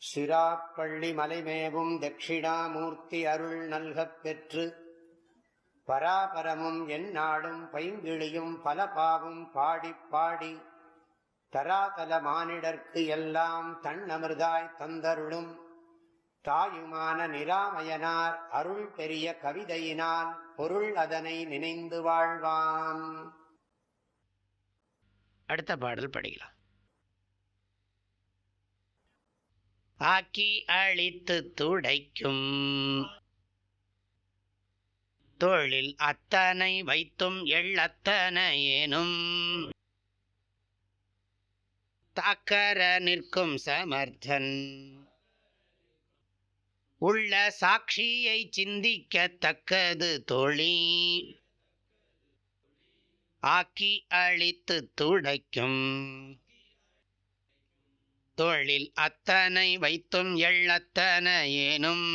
சிராப்பள்ளி மலைமேவும் தட்சிணாமூர்த்தி அருள் நல்கப் பெற்று பராபரமும் எந்நாடும் பைங்கிழியும் பல பாவும் பாடிப் பாடி தராதல மானிடர்க்கு எல்லாம் தன்னமிர்தாய் தந்தருளும் தாயுமான நிராமயனார் அருள் பெரிய கவிதையினால் பொருள் அதனை நினைந்து வாழ்வான். அடுத்த பாடல் படிக்கலாம். ஆக்கி அழித்து துடைக்கும் தொழில் அத்தனை வைத்தும் எள்ளத்தனையேனும் தாக்கர நிற்கும் சமர்த்தன் உள்ள சாட்சியை சிந்திக்கத்தக்கது தோழி ஆக்கி அழித்து துடைக்கும் தொழில் அத்தனை வைத்தும் எள்ளத்தனையேனும்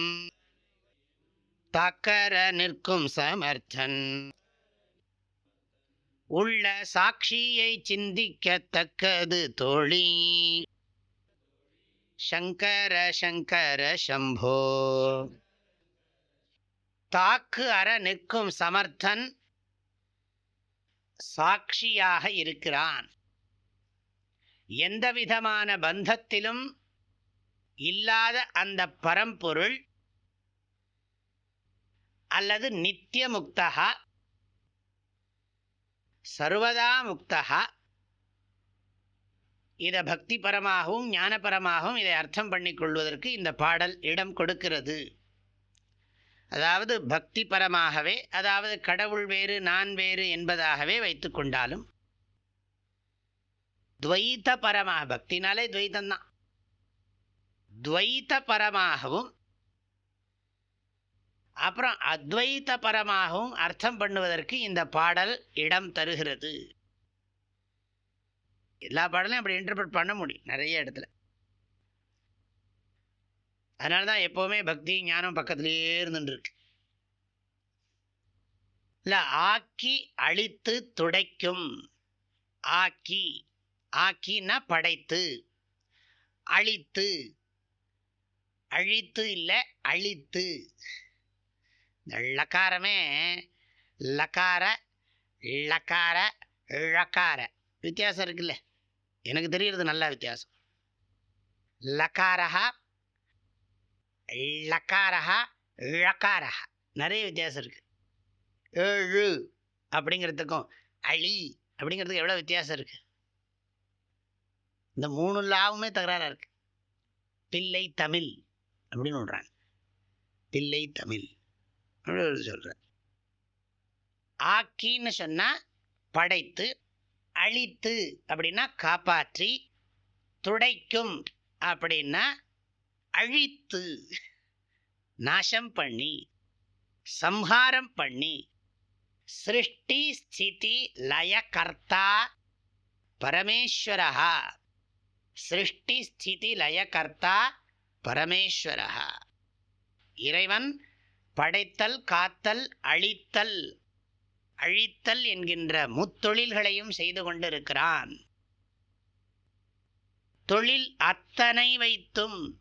தாக்கர நிற்கும் சமர்த்தன் உள்ள சாட்சியை சிந்திக்கத்தக்கது தோழி சங்கர சங்கர சம்போ. தாக்கு அற நிற்கும் சமர்த்தன் சாட்சியாக இருக்கிறான். எந்தவிதமான பந்தத்திலும் இல்லாத அந்த பரம்பொருள் அல்லது நித்திய முக்தகா சர்வதா முக்தகா. இதை பக்தி பரமாகவும் ஞானபரமாகவும் இதை அர்த்தம் பண்ணிக்கொள்வதற்கு இந்த பாடல் இடம் கொடுக்கிறது. அதாவது பக்தி பரமாகவே, அதாவது கடவுள் வேறு நான் வேறு என்பதாகவே வைத்து கொண்டாலும், துவைத்த பரமாக, பக்தினாலே துவைத்தந்தான், துவைத்த பரமாகவும் அப்புறம் அத்வைத்த பரமாகவும் அர்த்தம் பண்ணுவதற்கு இந்த பாடல் இடம் தருகிறது. எல்லா பாடலையும் அப்படி இன்டர்பிரட் பண்ண முடியும் நிறைய இடத்துல. அதனால தான் எப்போவுமே பக்தி ஞானம் பக்கத்திலேயே இருந்துருக்கு. இல்லை, ஆக்கி அழித்து துடைக்கும். ஆக்கி, ஆக்கின்னா படைத்து, அழித்து, அழித்து இல்லை அழித்து. இந்த லக்காரமே லக்கார லக்கார ழக்கார வித்தியாசம் இருக்குல்ல, எனக்கு தெரிகிறது நல்லா வித்தியாசம். லக்காரஹா லக்காரஹா ழக்காரஹா நிறைய வித்தியாசம் இருக்குது. ஏழு அப்படிங்கிறதுக்கும் அழி அப்படிங்கிறதுக்கு எவ்வளோ வித்தியாசம் இருக்குது. இந்த மூணு லாவுமே தகராறாக இருக்குது. பிள்ளை தமிழ் அப்படின்னு சொல்கிறாங்க, பிள்ளை தமிழ் அப்படின்னு சொல்கிறேன். ஆக்கின்னு சொன்னால் படைத்து, அழித்து அப்படின்னா காப்பாற்றி, துடைக்கும் அப்படின்னா அழித்து நாசம் பண்ணி சம்ஹாரம் பண்ணி. சிருஷ்டி ஸ்திதி லய கர்த்தா பரமேஸ்வரஹா. சிருஷ்டி ஸ்திதி லய கர்த்தா பரமேஸ்வரஹா. இறைவன் படைத்தல், காத்தல், அழித்தல், அழித்தல் என்கின்ற முத்தொழில்களையும் செய்து கொண்டிருக்கிறான். தொழில் அத்தனை வைத்தும்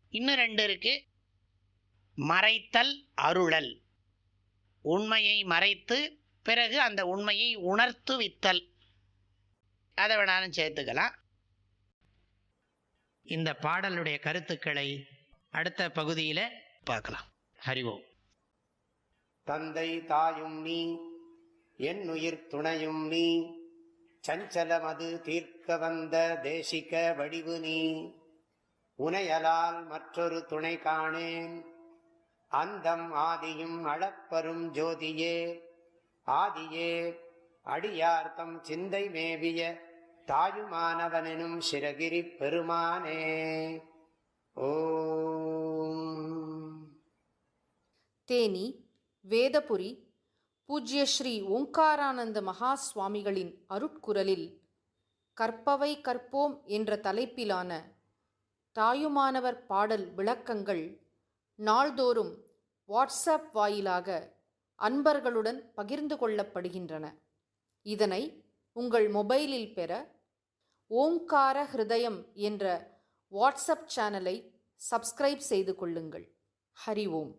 இன்னும் ரெண்டு இருக்கு. மறைத்தல், அருளல். உண்மையை மறைத்து பிறகு அந்த உண்மையை உணர்த்துவித்தல். அதை வேணாலும் சேர்த்துக்கலாம். இந்த பாடலுடைய கருத்துக்களை அடுத்த பகுதியில் பார்க்கலாம். ஹரி ஓம். தந்தை தாயும் நீ, என் உயிர் துணையும் நீ, சஞ்சலமது தீர்க்க வந்த தேசிக வடிவு நீ. உனையலால் மற்றொரு துணை காணேன், அந்தம் ஆதியும் அளப்பரும் ஜோதியே. ஆதியே அடியார்த்தம் சிந்தை மேவிய தாயுமானவனும் சிரகிரி பெருமானே. ஓம். தேனி வேதபுரி பூஜ்ய ஸ்ரீ ஓங்காரானந்த மகா சுவாமிகளின் அருட்குரலில் கற்பவை கற்போம் என்ற தலைப்பிலான தாயுமானவர் பாடல் விளக்கங்கள் நாள்தோறும் வாட்ஸ்அப் வாயிலாக அன்பர்களுடன் பகிர்ந்து கொள்ளப்படுகின்றன. இதனை உங்கள் மொபைலில் பெற ஓங்கார ஹிருதயம் என்ற வாட்ஸ்அப் சேனலை சப்ஸ்கிரைப் செய்து கொள்ளுங்கள். ஹரி ஓம்.